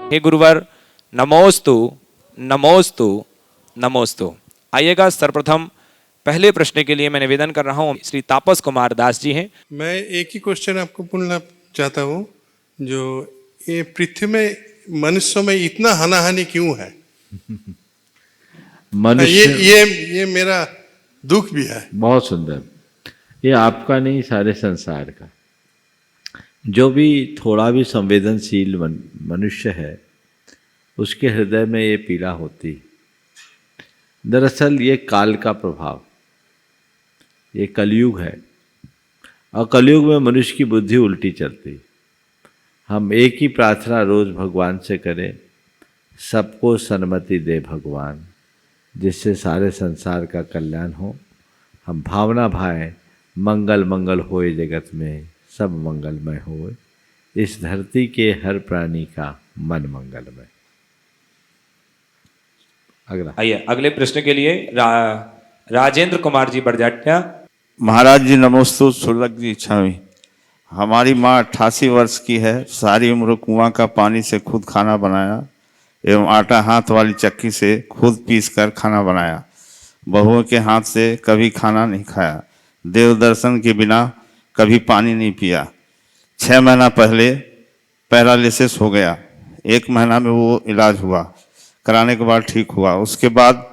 हे गुरुवर, नमोस्तु नमोस्तु नमोस्तु। आइएगा, सर्वप्रथम पहले प्रश्न के लिए मैं निवेदन कर रहा हूं, श्री तापस कुमार दास जी हैं। मैं एक ही क्वेश्चन आपको पूछना चाहता हूँ, जो ये पृथ्वी में मनुष्यों में इतना हानाहानि क्यों है? मनुष्य ये मेरा दुख भी है। बहुत सुंदर। ये आपका नहीं, सारे संसार का। जो भी थोड़ा भी संवेदनशील मनुष्य है, उसके हृदय में ये पीड़ा होती। दरअसल ये काल का प्रभाव, ये कलयुग है, और कलयुग में मनुष्य की बुद्धि उल्टी चलती। हम एक ही प्रार्थना रोज भगवान से करें, सबको सन्मति दे भगवान, जिससे सारे संसार का कल्याण हो। हम भावना भाएं, मंगल मंगल होए जगत में, सब मंगलमय होए, इस धरती के हर प्राणी का मन मंगलमय। अगला। आइए अगले प्रश्न के लिए राजेंद्र कुमार जी बड़जात्या। महाराज जी नमोस्तु। सुलभ जी छावी। हमारी माँ 88 वर्ष की है, सारी उम्र कुआं का पानी से खुद खाना बनाया एवं आटा हाथ वाली चक्की से खुद पीस कर खाना बनाया। बहुओं के हाथ से कभी खाना नहीं खाया। देव दर्शन के बिना कभी पानी नहीं पिया। 6 महीना पहले पैरालिसिस हो गया। 1 महीना में वो इलाज हुआ, कराने के बाद ठीक हुआ। उसके बाद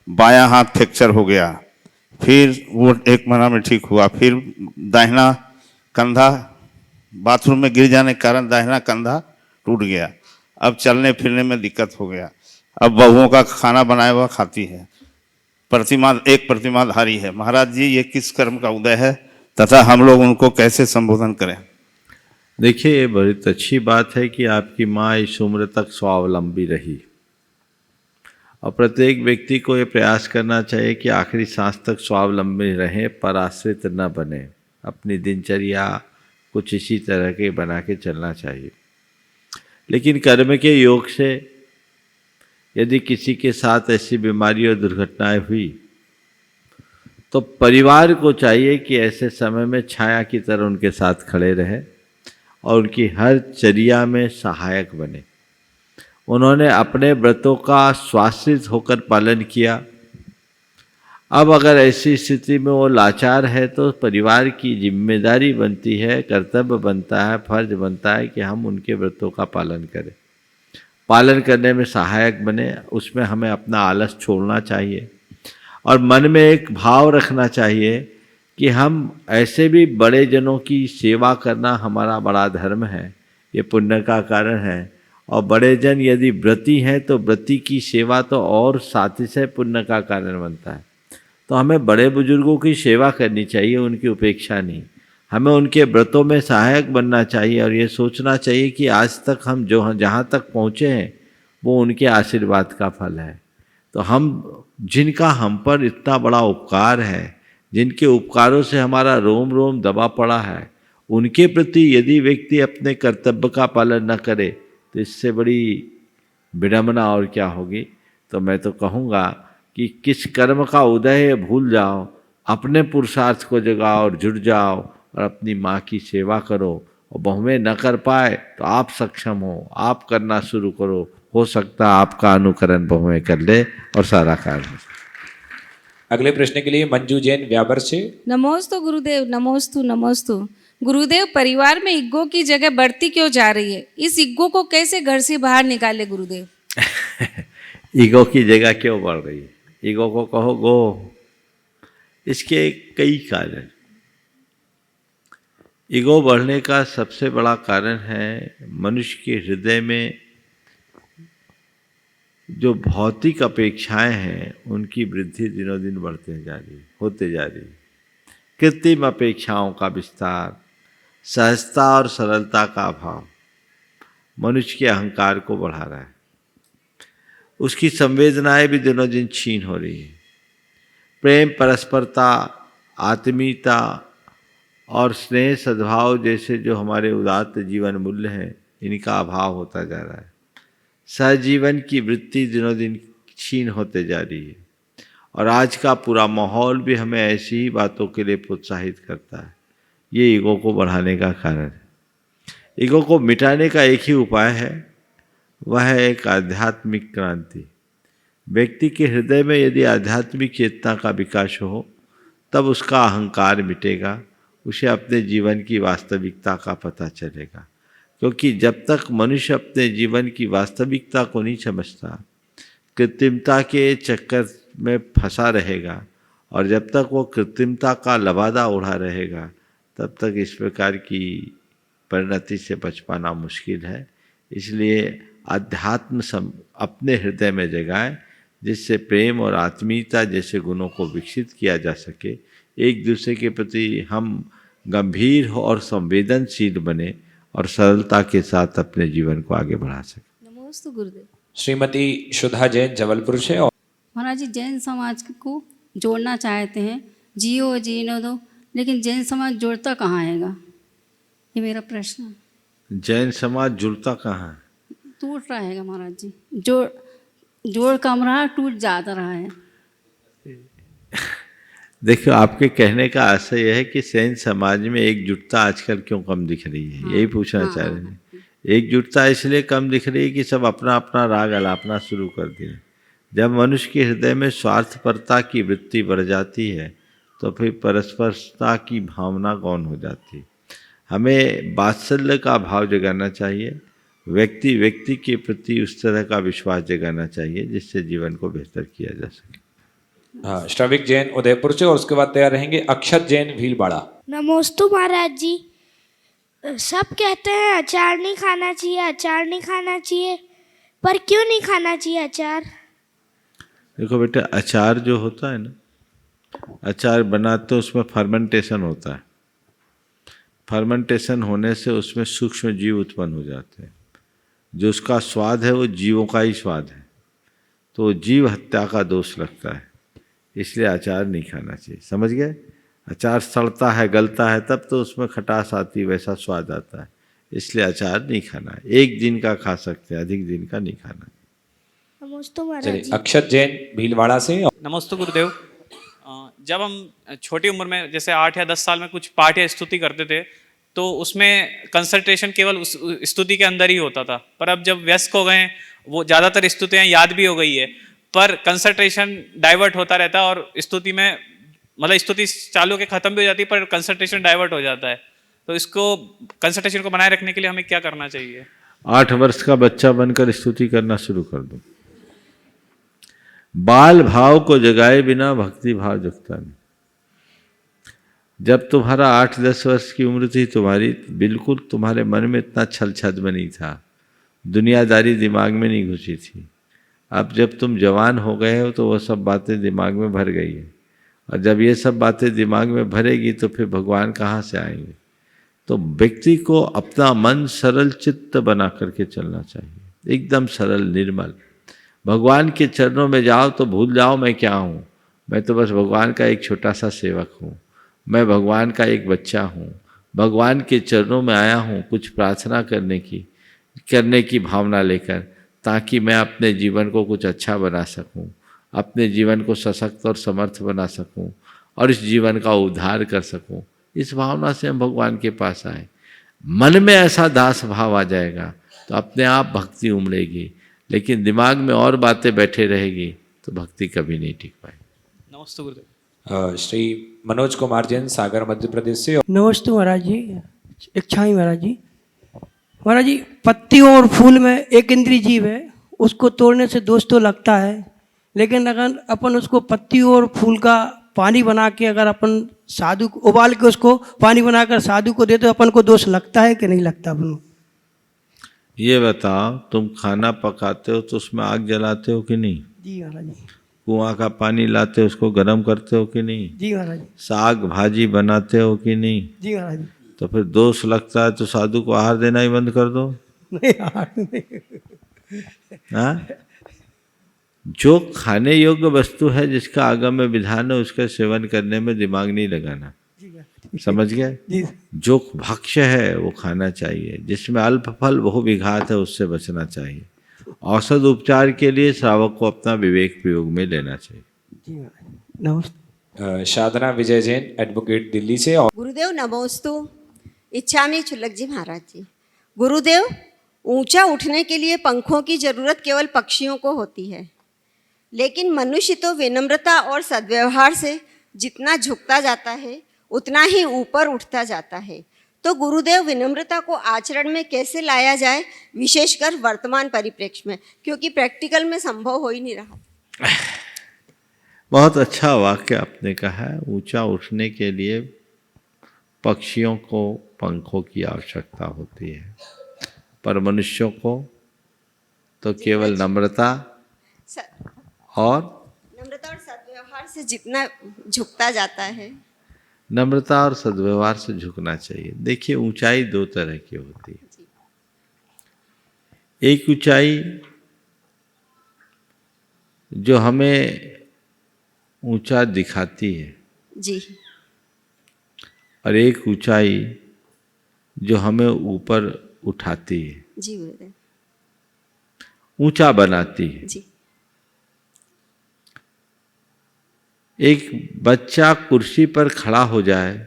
बायां हाथ फ्रैक्चर हो गया, फिर वो 1 महीना में ठीक हुआ। फिर दाहिना कंधा बाथरूम में गिर जाने के कारण दाहिना कंधा टूट गया। अब चलने फिरने में दिक्कत हो गया। अब बहुओं का खाना बनाया हुआ खाती है। प्रतिमाधारी है। महाराज जी, ये किस कर्म का उदय है तथा हम लोग उनको कैसे संबोधन करें? देखिए, ये बड़ी अच्छी बात है कि आपकी माँ इस उम्र तक स्वावलंबी रही, और प्रत्येक व्यक्ति को ये प्रयास करना चाहिए कि आखिरी सांस तक स्वावलंबी रहें, पर आश्रित न बने। अपनी दिनचर्या कुछ इसी तरह के बना के चलना चाहिए। लेकिन कर्म के योग से यदि किसी के साथ ऐसी बीमारी और दुर्घटनाएं हुई, तो परिवार को चाहिए कि ऐसे समय में छाया की तरह उनके साथ खड़े रहे और उनकी हर चर्या में सहायक बने। उन्होंने अपने व्रतों का स्वाश्रित होकर पालन किया। अब अगर ऐसी स्थिति में वो लाचार है, तो परिवार की जिम्मेदारी बनती है, कर्तव्य बनता है, फर्ज बनता है कि हम उनके व्रतों का पालन करें, पालन करने में सहायक बने। उसमें हमें अपना आलस छोड़ना चाहिए और मन में एक भाव रखना चाहिए कि हम ऐसे भी बड़े जनों की सेवा करना हमारा बड़ा धर्म है, ये पुण्य का कारण है। और बड़े जन यदि व्रती हैं तो व्रती की सेवा तो और साथ ही से पुण्य का कारण बनता है। तो हमें बड़े बुजुर्गों की सेवा करनी चाहिए, उनकी उपेक्षा नहीं। हमें उनके व्रतों में सहायक बनना चाहिए और ये सोचना चाहिए कि आज तक हम जो जहाँ तक पहुँचे हैं वो उनके आशीर्वाद का फल है। तो हम जिनका हम पर इतना बड़ा उपकार है, जिनके उपकारों से हमारा रोम रोम दबा पड़ा है, उनके प्रति यदि व्यक्ति अपने कर्तव्य का पालन न करे तो इससे बड़ी विडंबना और क्या होगी। तो मैं तो कहूँगा कि किस कर्म का उदय है भूल जाओ, अपने पुरुषार्थ को जगाओ और जुट जाओ और अपनी माँ की सेवा करो। और बहुएं न कर पाए तो आप सक्षम हो, आप करना शुरू करो, हो सकता है आपका अनुकरण बहुएं कर ले और सारा कार्य। अगले प्रश्न के लिए मंजू जैन व्यावर से। नमोस्तु गुरुदेव, नमोस्तु नमोस्तु। गुरुदेव, परिवार में इग्गो की जगह बढ़ती क्यों जा रही है? इस इग्गो को कैसे घर से बाहर निकाले गुरुदेव? ईगो की जगह क्यों बढ़ रही है? ईगो को कहो गो। इसके कई कारण। ईगो बढ़ने का सबसे बड़ा कारण है मनुष्य के हृदय में जो भौतिक अपेक्षाएं हैं उनकी वृद्धि दिनों दिन बढ़ते जा रही, होते जा रही। कृत्रिम अपेक्षाओं का विस्तार, सहजता और सरलता का अभाव मनुष्य के अहंकार को बढ़ा रहा है। उसकी संवेदनाएं भी दिनों दिन क्षीण हो रही है। प्रेम, परस्परता, आत्मीयता और स्नेह, सद्भाव जैसे जो हमारे उदात्त जीवन मूल्य हैं, इनका अभाव होता जा रहा है। सहजीवन की वृत्ति दिनों दिन क्षीण होते जा रही है। और आज का पूरा माहौल भी हमें ऐसी ही बातों के लिए प्रोत्साहित करता है। ये ईगो को बढ़ाने का कारण है। ईगो को मिटाने का एक ही उपाय है, वह है एक आध्यात्मिक क्रांति। व्यक्ति के हृदय में यदि आध्यात्मिक चेतना का विकास हो तब उसका अहंकार मिटेगा, उसे अपने जीवन की वास्तविकता का पता चलेगा। क्योंकि जब तक मनुष्य अपने जीवन की वास्तविकता को नहीं समझता, कृत्रिमता के चक्कर में फंसा रहेगा, और जब तक वो कृत्रिमता का लबादा उड़ा रहेगा तब तक इस प्रकार की परिणति से बच पाना मुश्किल है। इसलिए अध्यात्म अपने हृदय में जगाएं, जिससे प्रेम और आत्मीयता जैसे गुणों को विकसित किया जा सके। एक दूसरे के प्रति हम गंभीर और संवेदनशील बने और सरलता के साथ अपने जीवन को आगे बढ़ा सकें। नमोस्तु गुरुदेव। श्रीमती सुधा जैन जबलपुर से। और महाराज जी, जैन समाज को जोड़ना चाहते हैं, जियो जीने दो, लेकिन जैन समाज जुड़ता कहाँ आएगा, ये मेरा प्रश्न है। जैन समाज जुड़ता कहाँ है? टूट रहा है महाराज जी, जोड़ कम रहा, टूट ज़्यादा रहा है। देखियो, आपके कहने का आशय यह है कि जैन समाज में एकजुटता आजकल क्यों कम दिख रही है, यही पूछना चाह रहे हैं। एकजुटता इसलिए कम दिख रही है कि सब अपना अपना राग अलापना शुरू कर दिए। जब मनुष्य के हृदय में स्वार्थपरता की वृत्ति बढ़ जाती है तो फिर परस्परता की भावना गौण हो जाती है। हमें वात्सल्य का भाव जगाना चाहिए, व्यक्ति व्यक्ति के प्रति उस तरह का विश्वास जगाना चाहिए जिससे जीवन को बेहतर किया जा सके। हाँ, श्रविक जैन उदयपुर से। और उसके बाद तैयार रहेंगे अक्षत जैन भीलवाड़ा। नमोस्तु महाराज जी। सब कहते हैं अचार नहीं खाना चाहिए, अचार नहीं खाना चाहिए, पर क्यों नहीं खाना चाहिए अचार? देखो बेटा, अचार जो होता है ना, अचार बनाते उसमें फर्मेंटेशन होता है। फर्मेंटेशन होने से उसमें सूक्ष्म जीव उत्पन्न हो जाते हैं। जो उसका स्वाद है वो जीवों का ही स्वाद है, तो जीव हत्या का दोष लगता है। इसलिए अचार नहीं खाना चाहिए, समझ गए? अचार सड़ता है, गलता है, तब तो उसमें खटास आती, वैसा स्वाद आता है। इसलिए अचार नहीं खाना है। एक दिन का खा सकते हैं, अधिक दिन का नहीं खाना। नमोस्तु महाराज चलिए, जी। अक्षत जैन भीलवाड़ा से। नमस्ते गुरुदेव। जब हम छोटी उम्र में जैसे 8 या 10 साल में कुछ पाठ या स्तुति करते थे तो उसमें कंसंट्रेशन केवल उस स्तुति के अंदर ही होता था, पर अब जब व्यस्त हो गए, वो ज़्यादातर स्तुतियाँ याद भी हो गई है, पर कंसंट्रेशन डाइवर्ट होता रहता है और स्तुति में मतलब स्तुति चालू के ख़त्म भी हो जाती है पर कंसंट्रेशन डाइवर्ट हो जाता है। तो इसको कंसंट्रेशन को बनाए रखने के लिए हमें क्या करना चाहिए? 8 वर्ष का बच्चा बनकर स्तुति करना शुरू कर दो। बाल भाव को जगाए बिना भक्ति भाव जगता नहीं। जब तुम्हारा 8-10 वर्ष की उम्र थी, बिल्कुल तुम्हारे मन में इतना छल छद्म नहीं था, दुनियादारी दिमाग में नहीं घुसी थी। अब जब तुम जवान हो गए हो तो वो सब बातें दिमाग में भर गई है, और जब ये सब बातें दिमाग में भरेगी तो फिर भगवान कहाँ से आएंगे? तो व्यक्ति को अपना मन सरल चित्त बना करके चलना चाहिए, एकदम सरल निर्मल। भगवान के चरणों में जाओ तो भूल जाओ मैं क्या हूँ, मैं तो बस भगवान का एक छोटा सा सेवक हूँ, मैं भगवान का एक बच्चा हूँ, भगवान के चरणों में आया हूँ कुछ प्रार्थना करने की भावना लेकर, ताकि मैं अपने जीवन को कुछ अच्छा बना सकूँ, अपने जीवन को सशक्त और समर्थ बना सकूँ और इस जीवन का उद्धार कर सकूँ। इस भावना से हम भगवान के पास आए। मन में ऐसा दास भाव आ जाएगा तो अपने आप भक्ति उमड़ेगी, लेकिन दिमाग में और बातें बैठे रहेगी तो भक्ति कभी नहीं टिक पाएगी। नमस्ते गुरुदेव। श्री मनोज कुमार जैन सागर मध्य प्रदेश से। नमस्ते महाराज जी। इच्छा ही महाराज जी। महाराज जी, पत्ती और फूल में एक इंद्रिय जीव है, उसको तोड़ने से दोष तो लगता है, लेकिन अगर अपन उसको पत्ती और फूल का पानी बना के अगर अपन साधु को उबाल के उसको पानी बनाकर साधु को देते तो अपन को दोष लगता है कि नहीं लगता? अपन ये बताओ, तुम खाना पकाते हो तो उसमें आग जलाते हो कि नहीं? जी महाराज जी। कुआं का पानी लाते हो उसको गर्म करते हो कि नहीं? जी महाराज जी। साग भाजी बनाते हो कि नहीं? जी महाराज जी। तो फिर दोष लगता है तो साधु को आहार देना ही बंद कर दो। नहीं आहार नहीं। हाँ? जो खाने योग्य वस्तु है, जिसका आगम में विधान है, उसका सेवन करने में दिमाग नहीं लगाना। समझ गए? जी। जो भक्ष्य है वो खाना चाहिए, जिसमें अल्प फल बहु विघात है उससे बचना चाहिए। औषध उपचार के लिए श्रावक को अपना विवेक प्रयोग में लेना चाहिए। जी महाराज। नमस्ते। साधना विजय जैन एडवोकेट दिल्ली से। और गुरुदेव नमोस्तु। इच्छामी चुलक जी महाराज जी। गुरुदेव, ऊंचा उठने के लिए पंखों की जरूरत केवल पक्षियों को होती है, लेकिन मनुष्य तो विनम्रता और सद्व्यवहार से जितना झुकता जाता है उतना ही ऊपर उठता जाता है। तो गुरुदेव, विनम्रता को आचरण में कैसे लाया जाए, विशेषकर वर्तमान परिप्रेक्ष्य में, क्योंकि प्रैक्टिकल में संभव हो ही नहीं रहा। बहुत अच्छा वाक्य आपने कहा है। ऊंचा उठने के लिए पक्षियों को पंखों की आवश्यकता होती है, पर मनुष्यों को तो केवल नम्रता और सद्व्यवहार से जितना झुकता जाता है। नम्रता और सद्व्यवहार से झुकना चाहिए। देखिए, ऊंचाई दो तरह की होती है। एक ऊंचाई जो हमें ऊंचा दिखाती है जी, और एक ऊंचाई जो हमें ऊपर उठाती है, जी गुरुदेव, ऊंचा बनाती है। जी। एक बच्चा कुर्सी पर खड़ा हो जाए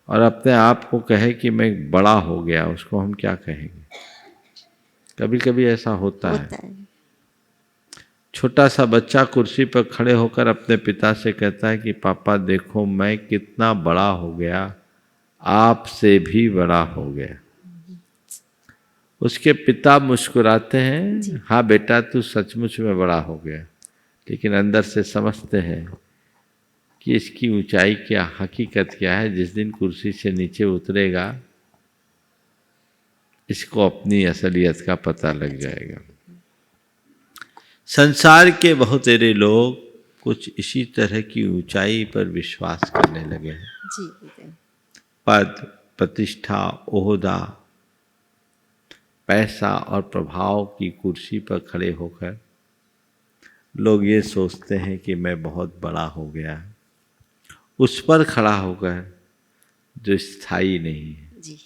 और अपने आप को कहे कि मैं बड़ा हो गया, उसको हम क्या कहेंगे? कभी कभी ऐसा होता है। छोटा सा बच्चा कुर्सी पर खड़े होकर अपने पिता से कहता है कि पापा देखो मैं कितना बड़ा हो गया, आपसे भी बड़ा हो गया। उसके पिता मुस्कुराते हैं, हाँ बेटा तू सचमुच में बड़ा हो गया, लेकिन अंदर से समझते हैं कि इसकी ऊंचाई क्या, हकीकत क्या है। जिस दिन कुर्सी से नीचे उतरेगा इसको अपनी असलियत का पता लग जाएगा। संसार के बहुत सारे लोग कुछ इसी तरह की ऊंचाई पर विश्वास करने लगे हैं। जी, पद, प्रतिष्ठा, ओहदा, पैसा और प्रभाव की कुर्सी पर खड़े होकर लोग ये सोचते हैं कि मैं बहुत बड़ा हो गया, उस पर खड़ा होकर जो स्थायी नहीं है, जी,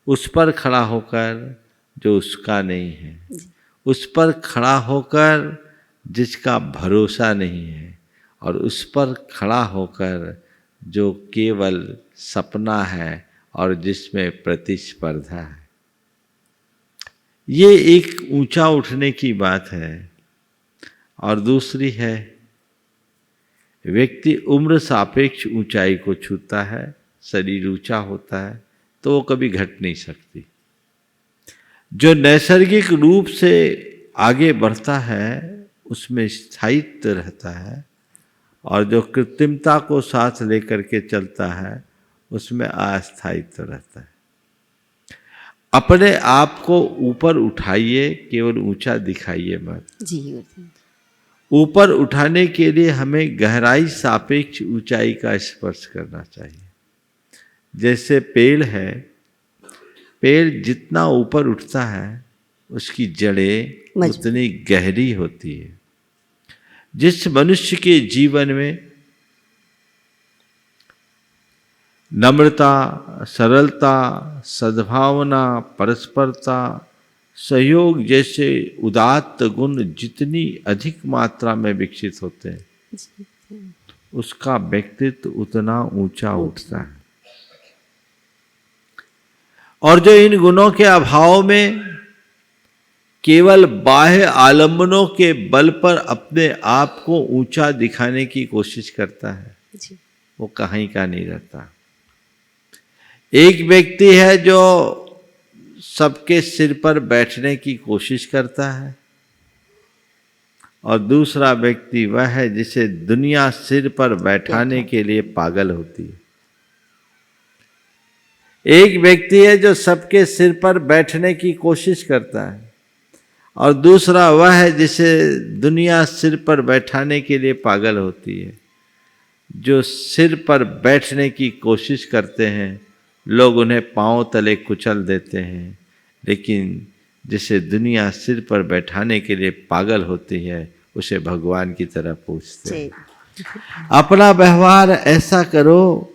उस पर खड़ा होकर जो उसका नहीं है, उस पर खड़ा होकर जिसका भरोसा नहीं है, और उस पर खड़ा होकर जो केवल सपना है और जिसमें प्रतिस्पर्धा है। ये एक ऊंचा उठने की बात है। और दूसरी है, व्यक्ति उम्र सापेक्ष ऊंचाई को छूता है, शरीर ऊंचा होता है तो वो कभी घट नहीं सकती। जो नैसर्गिक रूप से आगे बढ़ता है उसमें स्थायित्व रहता है, और जो कृत्रिमता को साथ लेकर के चलता है उसमें अस्थायित्व रहता है। अपने आप को ऊपर उठाइए, केवल ऊंचा दिखाइए मत। जी, ऊपर उठाने के लिए हमें गहराई सापेक्ष ऊंचाई का स्पर्श करना चाहिए। जैसे पेड़ है, पेड़ जितना ऊपर उठता है उसकी जड़ें उतनी गहरी होती है। जिस मनुष्य के जीवन में नम्रता, सरलता, सद्भावना, परस्परता, सहयोग जैसे उदात्त गुण जितनी अधिक मात्रा में विकसित होते हैं उसका व्यक्तित्व उतना ऊंचा उठता है। और जो इन गुणों के अभाव में केवल बाह्य आलंबनों के बल पर अपने आप को ऊंचा दिखाने की कोशिश करता है, वो कहीं का नहीं रहता। एक व्यक्ति है जो सबके सिर पर बैठने की कोशिश करता है, और दूसरा व्यक्ति वह है जिसे दुनिया सिर पर बैठाने के लिए पागल होती है। एक व्यक्ति है जो सबके सिर पर बैठने की कोशिश करता है, और दूसरा वह है जिसे दुनिया सिर पर बैठाने के लिए पागल होती है। जो सिर पर बैठने की कोशिश करते हैं लोग उन्हें पांव तले कुचल देते हैं, लेकिन जिसे दुनिया सिर पर बैठाने के लिए पागल होती है उसे भगवान की तरह पूछते हैं। अपना व्यवहार ऐसा करो,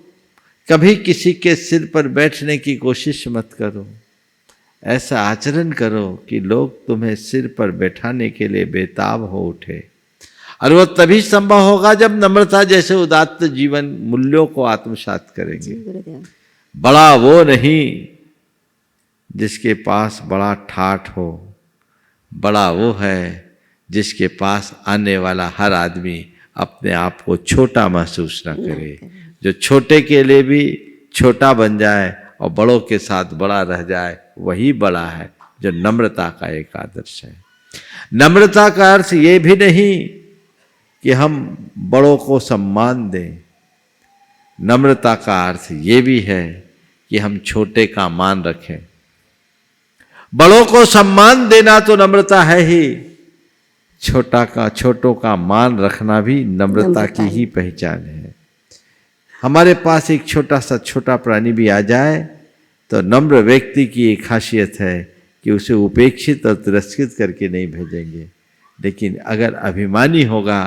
कभी किसी के सिर पर बैठने की कोशिश मत करो। ऐसा आचरण करो कि लोग तुम्हें सिर पर बैठाने के लिए बेताब हो उठे। और वो तभी संभव होगा जब नम्रता जैसे उदात्त जीवन मूल्यों को आत्मसात करेंगे। बड़ा वो नहीं जिसके पास बड़ा ठाठ हो, बड़ा वो है जिसके पास आने वाला हर आदमी अपने आप को छोटा महसूस न करे, जो छोटे के लिए भी छोटा बन जाए और बड़ों के साथ बड़ा रह जाए, वही बड़ा है, जो नम्रता का एक आदर्श है। नम्रता का अर्थ ये भी नहीं कि हम बड़ों को सम्मान दें, नम्रता का अर्थ ये भी है कि हम छोटे का मान रखें। बड़ों को सम्मान देना तो नम्रता है ही, छोटों का मान रखना भी नम्रता की ही पहचान है। हमारे पास एक छोटा प्राणी भी आ जाए तो नम्र व्यक्ति की एक खासियत है कि उसे उपेक्षित और तिरस्कृत करके नहीं भेजेंगे, लेकिन अगर अभिमानी होगा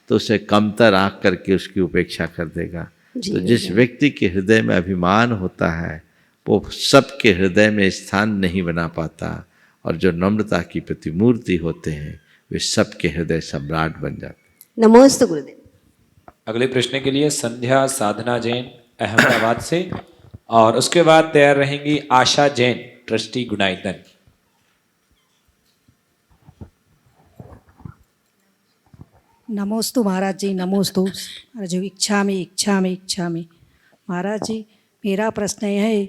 तो उसे कमतर आंक करके उसकी उपेक्षा कर देगा। तो जिस व्यक्ति के हृदय में अभिमान होता है वो सबके हृदय में स्थान नहीं बना पाता, और जो नम्रता की प्रतिमूर्ति होते हैं वे सबके हृदय सम्राट बन जाते हैं। नमोस्तु गुरुदेव। अगले प्रश्न के लिए संध्या साधना जैन अहमदाबाद से, और उसके बाद तैयार रहेंगी आशा जैन ट्रस्टी गुनाइदन। नमोस्तु महाराज जी, नमोस्तु महाराज जी। इच्छा में महाराज जी, मेरा प्रश्न यह है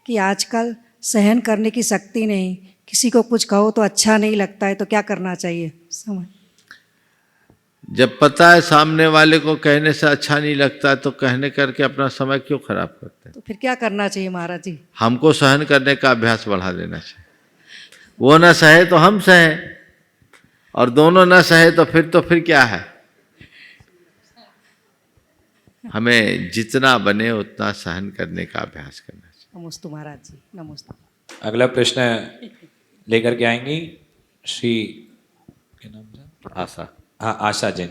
कि आजकल सहन करने की शक्ति नहीं, किसी को कुछ कहो तो अच्छा नहीं लगता है, तो क्या करना चाहिए? समझ जब पता है सामने वाले को कहने से अच्छा नहीं लगता तो कहने करके अपना समय क्यों खराब करते हैं? तो फिर क्या करना चाहिए महाराज जी? हमको सहन करने का अभ्यास बढ़ा देना चाहिए। वो ना सहे तो हम सहे, और दोनों ना सहे तो फिर क्या है? हमें जितना बने उतना सहन करने का अभ्यास करना चाहिए। नमोस्तु महाराज जी, नमोस्तु। अगला प्रश्न लेकर के आएंगी श्री क्या नाम था? आशा। हाँ, आशा जैन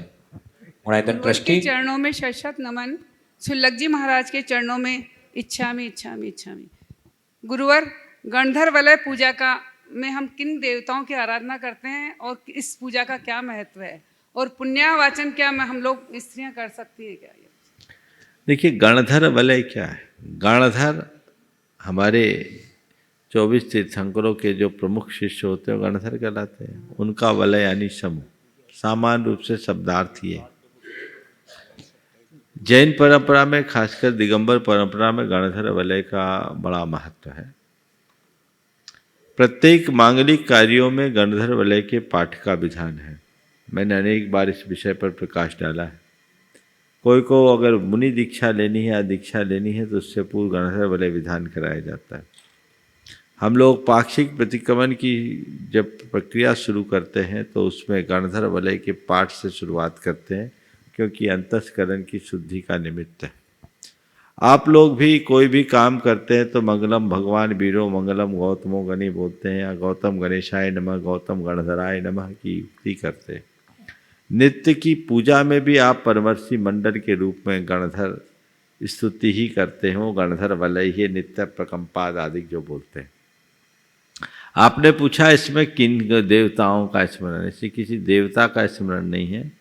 गुणायतन ट्रस्टी। चरणों में शत नमन। सुलग जी महाराज के चरणों में इच्छा में। गुरुवर, गणधर वलय पूजा का में हम किन देवताओं की आराधना करते हैं और इस पूजा का क्या महत्व है, और पुण्यावाचन क्या हम लोग स्त्रियां कर सकती हैं क्या? देखिए, गणधर वलय क्या है? गणधर हमारे 24 तीर्थंकरों के जो प्रमुख शिष्य होते हैं गणधर कहलाते हैं। उनका वलय यानी समूह, सामान्य रूप से शब्दार्थ ही है। जैन परंपरा में, खासकर दिगंबर परंपरा में गणधर वलय का बड़ा महत्व है। प्रत्येक मांगलिक कार्यों में गणधर वलय के पाठ का विधान है। मैंने अनेक बार इस विषय पर प्रकाश डाला है। कोई को अगर मुनि दीक्षा लेनी है या दीक्षा लेनी है तो उससे पूर्व गणधर वलय विधान कराया जाता है। हम लोग पाक्षिक प्रतिक्रमण की जब प्रक्रिया शुरू करते हैं तो उसमें गणधर वलय के पाठ से शुरुआत करते हैं, क्योंकि अंतस्करण की शुद्धि का निमित्त है। आप लोग भी कोई भी काम करते हैं तो मंगलम भगवान वीरो मंगलम गौतमो गणि बोलते हैं, या गौतम गणेशाय नमः, गौतम गणधराय नमः की युक्ति करते हैं। नित्य की पूजा में भी आप परमर्शी मंडल के रूप में गणधर स्तुति ही करते हो, गणधर वलय ही नित्य प्रकंपाद आदि जो बोलते हैं। आपने पूछा इसमें किन देवताओं का स्मरण है? इससे किसी देवता का स्मरण नहीं है।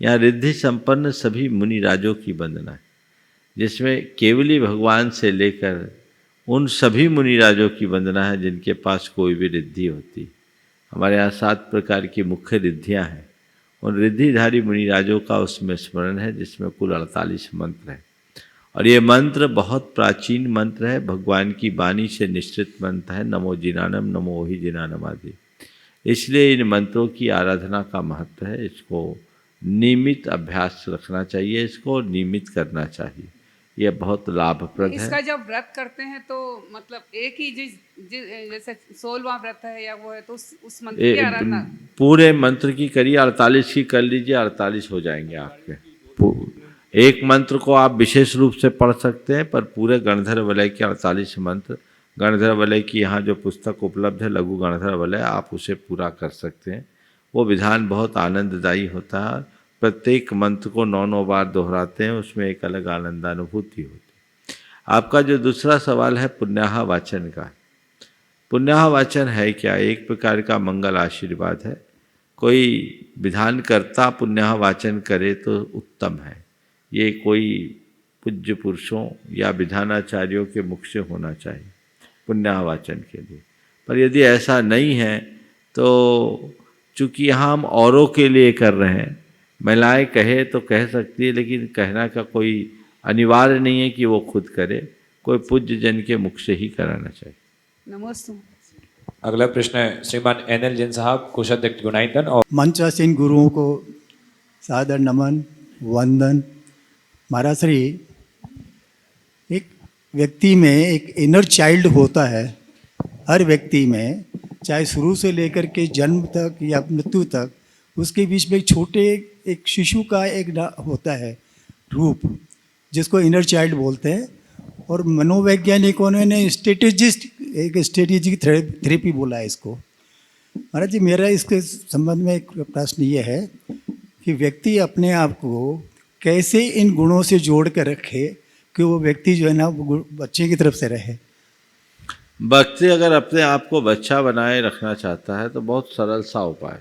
यहाँ रिद्धि संपन्न सभी मुनि राजों की वंदना है, जिसमें केवली भगवान से लेकर उन सभी मुनि राजों की वंदना है जिनके पास कोई भी रिद्धि होती। हमारे यहाँ 7 प्रकार की मुख्य रिद्धियाँ हैं। उन रिद्धिधारी मुनि राजों का उसमें स्मरण है, जिसमें कुल 48 मंत्र हैं। और ये मंत्र बहुत प्राचीन मंत्र है, भगवान की वाणी से निश्चित मंत्र है। नमो जिनानम, नमो ही जिनानम आदि। इसलिए इन मंत्रों की आराधना का महत्व है। इसको नियमित अभ्यास रखना चाहिए, इसको नियमित करना चाहिए। यह बहुत लाभप्रद है। इसका जब व्रत करते हैं तो मतलब एक ही जैसे 16वां व्रत है या वो है तो उस मंत्र की आराधना पूरे मंत्र की करिए, 48 की कर लीजिए, 48 हो जाएंगे आपके। एक मंत्र को आप विशेष रूप से पढ़ सकते हैं, पर पूरे गणधर वलय के 48 मंत्र, गणधर वलय की यहाँ जो पुस्तक उपलब्ध है लघु गणधर वलय, आप उसे पूरा कर सकते हैं। वो विधान बहुत आनंददायी होता है। प्रत्येक मंत्र को 9 बार दोहराते हैं, उसमें एक अलग आनंदानुभूति होती है। आपका जो दूसरा सवाल है पुण्याह वाचन का, पुण्याह वाचन है क्या? एक प्रकार का मंगल आशीर्वाद है। कोई विधानकर्ता पुण्याह वाचन करे तो उत्तम है। ये कोई पूज्य पुरुषों या विधानाचार्यों के मुख से होना चाहिए पुण्याह वाचन के लिए। पर यदि ऐसा नहीं है तो चूँकि यहाँ हम औरों के लिए कर रहे हैं, महिलाएं कहे तो कह सकती है, लेकिन कहना का कोई अनिवार्य नहीं है कि वो खुद करे, कोई पूज्य जन के मुख से ही कराना चाहिए। नमस्ते। अगला प्रश्न है श्रीमान NL जैन साहब, कोषाध्यक्ष गुणाईतन। और मंचासीन गुरुओं को सादर नमन वंदन। महाराज श्री, एक व्यक्ति में एक इनर चाइल्ड होता है, हर व्यक्ति में, चाहे शुरू से लेकर के जन्म तक या मृत्यु तक, उसके बीच में एक छोटे एक शिशु का एक होता है रूप, जिसको इनर चाइल्ड बोलते हैं। और मनोवैज्ञानिकों ने स्ट्रेटेजिक थेरेपी बोला है इसको। महाराज जी, मेरा इसके संबंध में एक प्रश्न ये है कि व्यक्ति अपने आप को कैसे इन गुणों से जोड़ कर रखे कि वो व्यक्ति जो है ना वो बच्चे की तरफ से रहे। व्यक्ति अगर अपने आप को बच्चा बनाए रखना चाहता है तो बहुत सरल सा उपाय,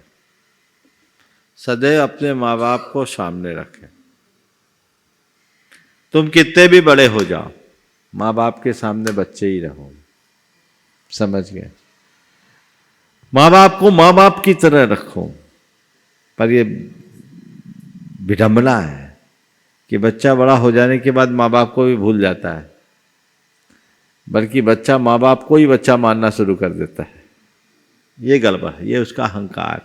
सदैव अपने माँ बाप को सामने रखें। तुम कितने भी बड़े हो जाओ, माँ बाप के सामने बच्चे ही रहो। समझ गए? माँ बाप को माँ बाप की तरह रखो। पर ये विडंबना है कि बच्चा बड़ा हो जाने के बाद माँ बाप को भी भूल जाता है, बल्कि बच्चा माँ बाप को ही बच्चा मानना शुरू कर देता है। ये गड़बड़ है, ये उसका अहंकार।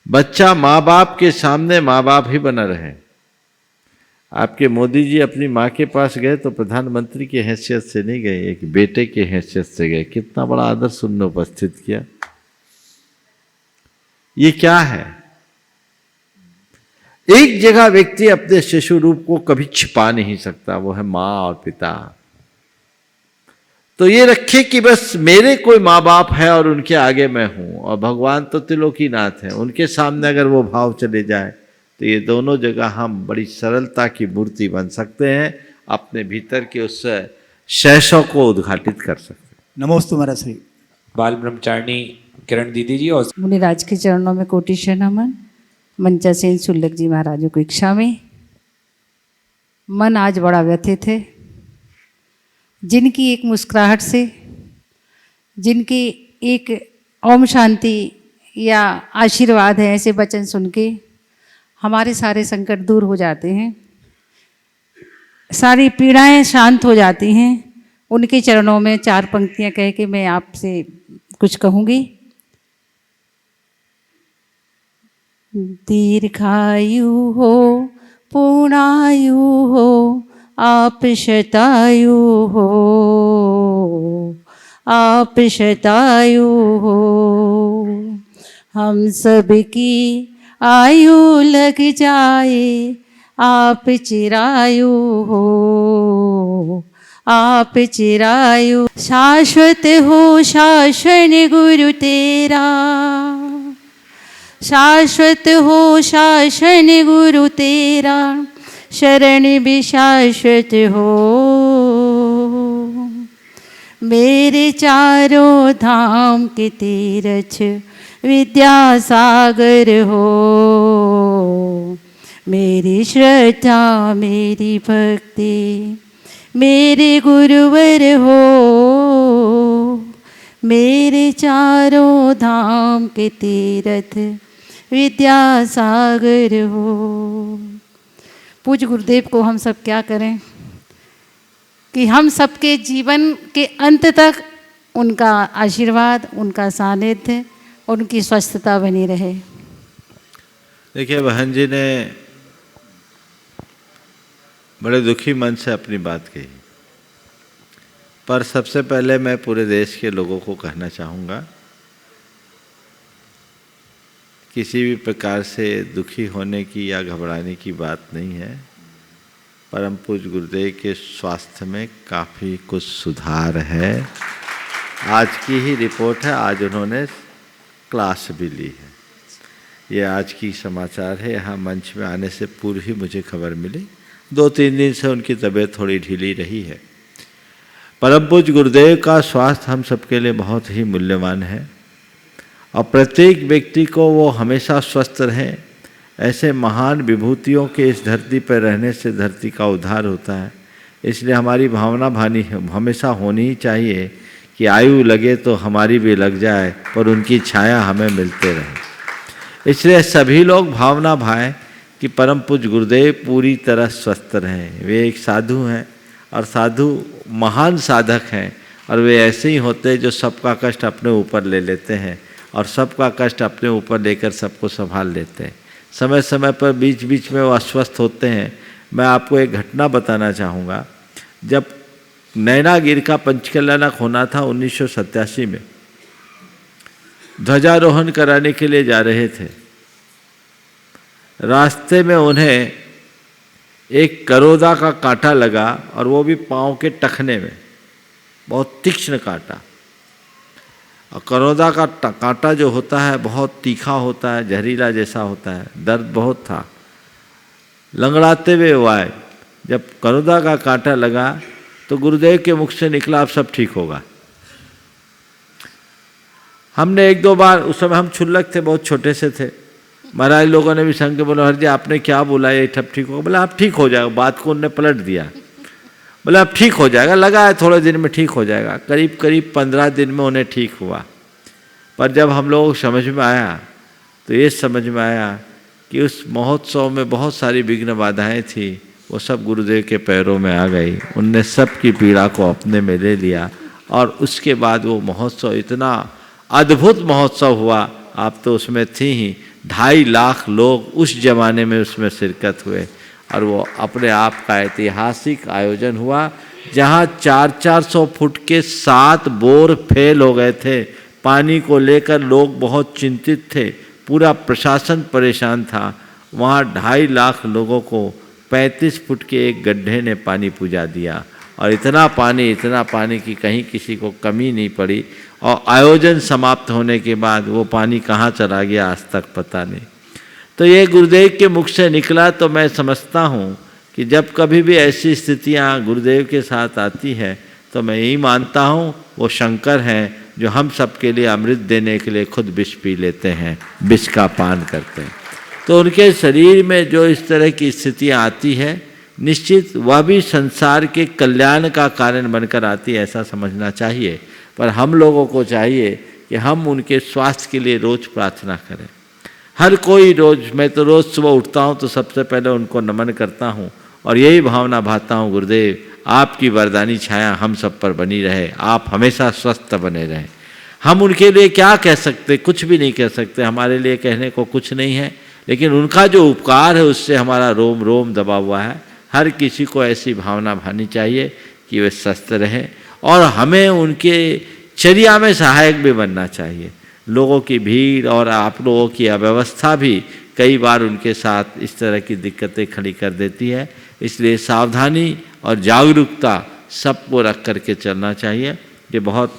बच्चा माँ बाप के सामने माँ बाप ही बना रहे। आपके मोदी जी अपनी माँ के पास गए तो प्रधानमंत्री की हैसियत से नहीं गए, एक बेटे की हैसियत से गए। कितना बड़ा आदर सुनने उपस्थित किया। ये क्या है? एक जगह व्यक्ति अपने शिशु रूप को कभी छिपा नहीं सकता, वो है माँ और पिता। तो ये रखे कि बस मेरे कोई माँ बाप है और उनके आगे मैं हूं, और भगवान तो त्रिलोकीनाथ है, उनके सामने अगर वो भाव चले जाए तो ये दोनों जगह हम बड़ी सरलता की मूर्ति बन सकते हैं, अपने भीतर के उस शैशव को उद्घाटित कर सकते हैं। नमोस्तु महाराज श्री। बाल ब्रह्मचारिणी किरण दीदी जी और मुनिराज के चरणों में कोटिशः नमन। मंचासेन शुल्लक जी महाराजों को इच्छा में। मन आज बड़ा व्यथित है। जिनकी एक मुस्कुराहट से, जिनकी एक ओम शांति या आशीर्वाद है, ऐसे वचन सुन के हमारे सारे संकट दूर हो जाते हैं, सारी पीड़ाएं शांत हो जाती हैं। उनके चरणों में 4 पंक्तियां कह के मैं आपसे कुछ कहूँगी। दीर्घायु हो पूर्णायु हो आप शतायु हो, आप शतायु हो। हम सबकी आयु लग जाए आप चिरायु हो, आप चिरायु। शाश्वत हो शासन गुरु तेरा, शाश्वत हो शासन गुरु तेरा, शरण भी शाश्वत हो। मेरे चारों धाम के तीर्थ विद्यासागर हो, मेरी श्रद्धा मेरी भक्ति मेरे गुरुवर हो। मेरे चारों धाम के तीर्थ विद्यासागर हो। पूज्य गुरुदेव को हम सब क्या करें कि हम सबके जीवन के अंत तक उनका आशीर्वाद, उनका सानिध्य, उनकी स्वस्थता बनी रहे। देखिए, बहन जी ने बड़े दुखी मन से अपनी बात कही, पर सबसे पहले मैं पूरे देश के लोगों को कहना चाहूँगा, किसी भी प्रकार से दुखी होने की या घबराने की बात नहीं है। परम पूज्य गुरुदेव के स्वास्थ्य में काफ़ी कुछ सुधार है। आज की ही रिपोर्ट है, आज उन्होंने क्लास भी ली है। ये आज की समाचार है। यहाँ मंच में आने से पूर्व ही मुझे खबर मिली। 2-3 दिन से उनकी तबीयत थोड़ी ढीली रही है। परम पूज्य गुरुदेव का स्वास्थ्य हम सबके लिए बहुत ही मूल्यवान है और प्रत्येक व्यक्ति को वो हमेशा स्वस्थ रहें। ऐसे महान विभूतियों के इस धरती पर रहने से धरती का उद्धार होता है। इसलिए हमारी भावना भानी हमेशा होनी ही चाहिए कि आयु लगे तो हमारी भी लग जाए पर उनकी छाया हमें मिलते रहे। इसलिए सभी लोग भावना भाएं कि परम पूज्य गुरुदेव पूरी तरह स्वस्थ रहें। वे एक साधु हैं और साधु महान साधक हैं और वे ऐसे ही होते हैं जो सबका कष्ट अपने ऊपर ले लेते हैं और सबका कष्ट अपने ऊपर लेकर सबको संभाल लेते हैं। समय समय पर बीच बीच में वो अस्वस्थ होते हैं। मैं आपको एक घटना बताना चाहूँगा। जब नैनागिर का पंचकल्याणक होना था 1987 में, ध्वजारोहण कराने के लिए जा रहे थे। रास्ते में उन्हें एक करोदा का कांटा लगा और वो भी पाँव के टखने में, बहुत तीक्ष्ण कांटा। और करोदा का कांटा जो होता है बहुत तीखा होता है, जहरीला जैसा होता है, दर्द बहुत था। लंगड़ाते हुए वो आए। जब करोदा का कांटा लगा तो गुरुदेव के मुख से निकला अब सब ठीक होगा। हमने एक दो बार, उस समय हम क्षुल्लक थे, बहुत छोटे से थे, महाराज लोगों ने भी संग के बोला, हर जी आपने क्या बोला ये सब ठीक होगा? बोला आप ठीक हो जाएगा। बात को उनने पलट दिया, बोला अब ठीक हो जाएगा, लगा है थोड़े दिन में ठीक हो जाएगा। करीब करीब 15 दिन में उन्हें ठीक हुआ। पर जब हम लोग समझ में आया तो ये समझ में आया कि उस महोत्सव में बहुत सारी विघ्न बाधाएं थी, वो सब गुरुदेव के पैरों में आ गई। उनने सब की पीड़ा को अपने में ले लिया और उसके बाद वो महोत्सव इतना अद्भुत महोत्सव हुआ। आप तो उसमें थी ही, 2.5 लाख लोग उस जमाने में उसमें शिरकत हुए और वो अपने आप का ऐतिहासिक आयोजन हुआ जहाँ 400-400 फुट के 7 बोर फेल हो गए थे। पानी को लेकर लोग बहुत चिंतित थे, पूरा प्रशासन परेशान था। वहाँ 2.5 लाख लोगों को 35 फुट के एक गड्ढे ने पानी पुजा दिया और इतना पानी कि कहीं किसी को कमी नहीं पड़ी। और आयोजन समाप्त होने के बाद वो पानी कहाँ चला गया आज तक पता नहीं। तो ये गुरुदेव के मुख से निकला। तो मैं समझता हूँ कि जब कभी भी ऐसी स्थितियाँ गुरुदेव के साथ आती है तो मैं यही मानता हूँ वो शंकर हैं जो हम सब के लिए अमृत देने के लिए खुद विष पी लेते हैं, विष का पान करते हैं। तो उनके शरीर में जो इस तरह की स्थितियाँ आती है, निश्चित वह भी संसार के कल्याण का कारण बनकर आती है, ऐसा समझना चाहिए। पर हम लोगों को चाहिए कि हम उनके स्वास्थ्य के लिए रोज़ प्रार्थना करें। हर कोई रोज़, मैं तो रोज़ सुबह उठता हूँ तो सबसे पहले उनको नमन करता हूँ और यही भावना भाता हूँ, गुरुदेव आपकी वरदानी छाया हम सब पर बनी रहे, आप हमेशा स्वस्थ बने रहें। हम उनके लिए क्या कह सकते? कुछ भी नहीं कह सकते, हमारे लिए कहने को कुछ नहीं है, लेकिन उनका जो उपकार है उससे हमारा रोम रोम दबा हुआ है। हर किसी को ऐसी भावना भानी चाहिए कि वे स्वस्थ रहें और हमें उनके चर्या में सहायक भी बनना चाहिए। लोगों की भीड़ और आप लोगों की अव्यवस्था भी कई बार उनके साथ इस तरह की दिक्कतें खड़ी कर देती है। इसलिए सावधानी और जागरूकता सबको रख करके चलना चाहिए। ये बहुत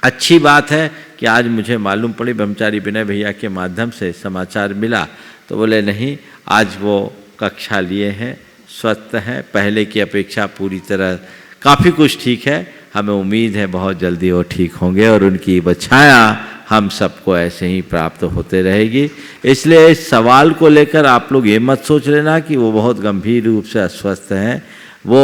अच्छी बात है कि आज मुझे मालूम पड़ी, ब्रह्मचारी विनय भैया के माध्यम से समाचार मिला तो बोले नहीं, आज वो कक्षा लिए हैं, स्वस्थ हैं, पहले की अपेक्षा पूरी तरह काफ़ी कुछ ठीक है। हमें उम्मीद है बहुत जल्दी वो ठीक होंगे और उनकी बछाया हम सबको ऐसे ही प्राप्त होते रहेगी। इसलिए इस सवाल को लेकर आप लोग ये मत सोच लेना कि वो बहुत गंभीर रूप से अस्वस्थ हैं। वो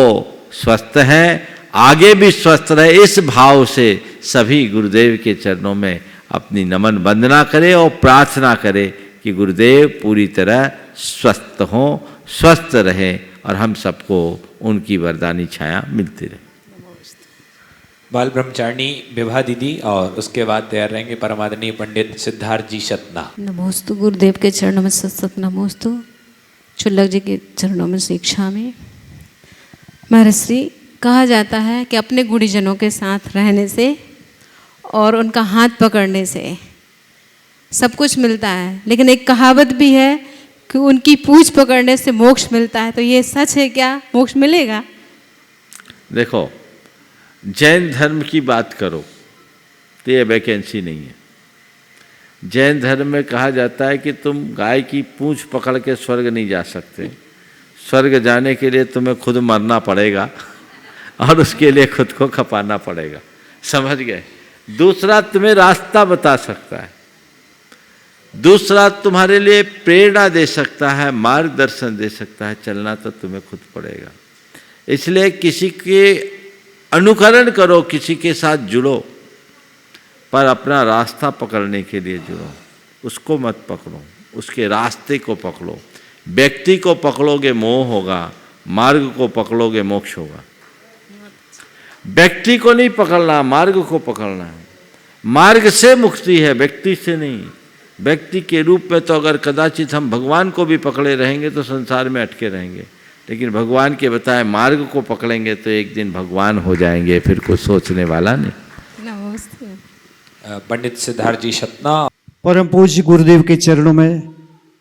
स्वस्थ हैं, आगे भी स्वस्थ रहे, इस भाव से सभी गुरुदेव के चरणों में अपनी नमन वंदना करें और प्रार्थना करें कि गुरुदेव पूरी तरह स्वस्थ हों, स्वस्थ रहें और हम सबको उनकी वरदानी छाया मिलती रहे। बाल ब्रह्मचारिणी विभा दीदी और उसके बाद तैयार रहेंगे परमादरणीय पंडित सिद्धार्थ जी सतना। नमोस्तु गुरुदेव के चरणों में सत नमोस्तु, क्षुल्लक जी के चरणों में शिक्षा में। महाराज श्री, कहा जाता है कि अपने गुणीजनों के साथ रहने से और उनका हाथ पकड़ने से सब कुछ मिलता है, लेकिन एक कहावत भी है कि उनकी पूंछ पकड़ने से मोक्ष मिलता है। तो ये सच है क्या? मोक्ष मिलेगा? देखो, जैन धर्म की बात करो तो ये वैकेंसी नहीं है। जैन धर्म में कहा जाता है कि तुम गाय की पूंछ पकड़ के स्वर्ग नहीं जा सकते, स्वर्ग जाने के लिए तुम्हें खुद मरना पड़ेगा और उसके लिए खुद को खपाना पड़ेगा। समझ गए? दूसरा तुम्हें रास्ता बता सकता है, दूसरा तुम्हारे लिए प्रेरणा दे सकता है, मार्गदर्शन दे सकता है, चलना तो तुम्हें खुद पड़ेगा। इसलिए किसी के अनुकरण करो, किसी के साथ जुड़ो, पर अपना रास्ता पकड़ने के लिए जुड़ो। उसको मत पकड़ो, उसके रास्ते को पकड़ो। व्यक्ति को पकड़ोगे मोह होगा, मार्ग को पकड़ोगे मोक्ष होगा। व्यक्ति को नहीं पकड़ना, मार्ग को पकड़ना है। मार्ग से मुक्ति है, व्यक्ति से नहीं। व्यक्ति के रूप में तो अगर कदाचित हम भगवान को भी पकड़े रहेंगे तो संसार में अटके रहेंगे, लेकिन भगवान के बताए मार्ग को पकड़ेंगे तो एक दिन भगवान हो जाएंगे, फिर कुछ सोचने वाला नहीं। पंडित सिद्धार्थ जी सतना। परम पूज्य गुरुदेव के चरणों में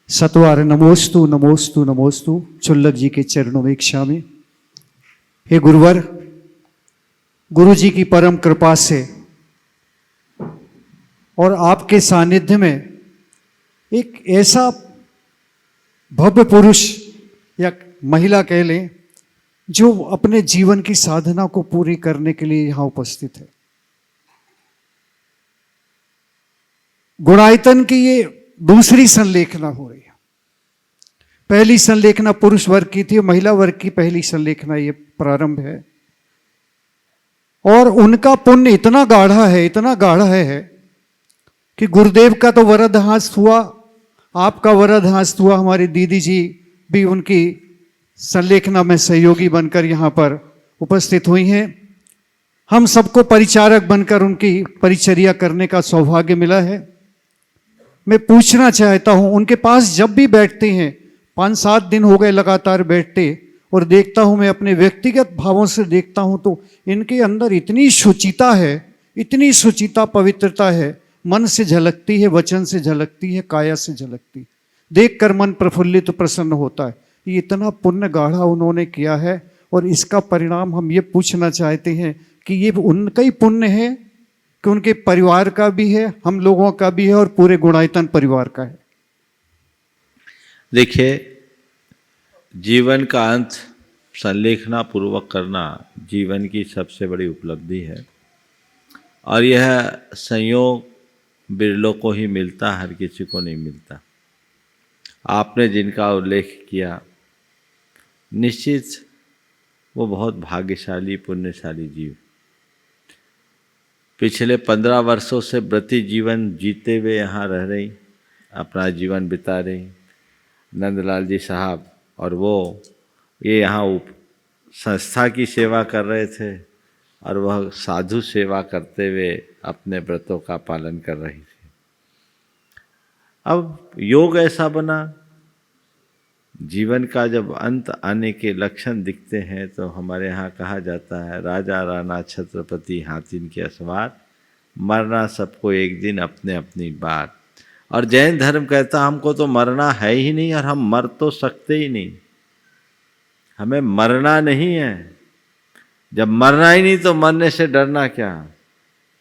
सतवार नमोस्तु नमोस्तु नमोस्तु। चुल्लक जी के चरणों में इच्छा में, हे गुरुवर, गुरु जी की परम कृपा से और आपके सानिध्य में एक ऐसा भव्य पुरुष या महिला कह लें जो अपने जीवन की साधना को पूरी करने के लिए यहाँ उपस्थित है। गुणायतन की ये दूसरी संलेखना हो रही है। पहली संलेखना पुरुष वर्ग की थी, महिला वर्ग की पहली संलेखना ये प्रारंभ है। और उनका पुण्य इतना गाढ़ा है, इतना गाढ़ा है कि गुरुदेव का तो वरद हस्त हुआ, आपका वरद हस्त हुआ, हमारी दीदी जी भी उनकी संलेखना में सहयोगी बनकर यहाँ पर उपस्थित हुई हैं। हम सबको परिचारक बनकर उनकी परिचर्या करने का सौभाग्य मिला है। मैं पूछना चाहता हूँ, उनके पास जब भी बैठते हैं, 5-7 दिन हो गए लगातार बैठते, और देखता हूँ, मैं अपने व्यक्तिगत भावों से देखता हूँ तो इनके अंदर इतनी शुचिता है, इतनी शुचिता, पवित्रता है, मन से झलकती है, वचन से झलकती है, काया से झलकती है। देखकर मन प्रफुल्लित प्रसन्न होता है। ये इतना पुण्य गाढ़ा उन्होंने किया है, और इसका परिणाम हम ये पूछना चाहते हैं कि ये उनका ही पुण्य है कि उनके परिवार का भी है, हम लोगों का भी है, और पूरे गुणायतन परिवार का है। देखिए, जीवन का अंत संलेखना पूर्वक करना जीवन की सबसे बड़ी उपलब्धि है, और यह संयोग बिरलों को ही मिलता, हर किसी को नहीं मिलता। आपने जिनका उल्लेख किया, निश्चित वो बहुत भाग्यशाली, पुण्यशाली जीव, पिछले 15 वर्षों से व्रती जीवन जीते हुए यहाँ रह रही, अपना जीवन बिता रही नंदलाल जी साहब, और वो ये यहाँ संस्था की सेवा कर रहे थे, और वह साधु सेवा करते हुए अपने व्रतों का पालन कर रही थी। अब योग ऐसा बना, जीवन का जब अंत आने के लक्षण दिखते हैं तो हमारे यहाँ कहा जाता है, राजा राणा छत्रपति हाथिन के असवार, मरना सबको एक दिन अपने अपनी बात। और जैन धर्म कहता हमको तो मरना है ही नहीं, और हम मर तो सकते ही नहीं, हमें मरना नहीं है। जब मरना ही नहीं तो मरने से डरना क्या।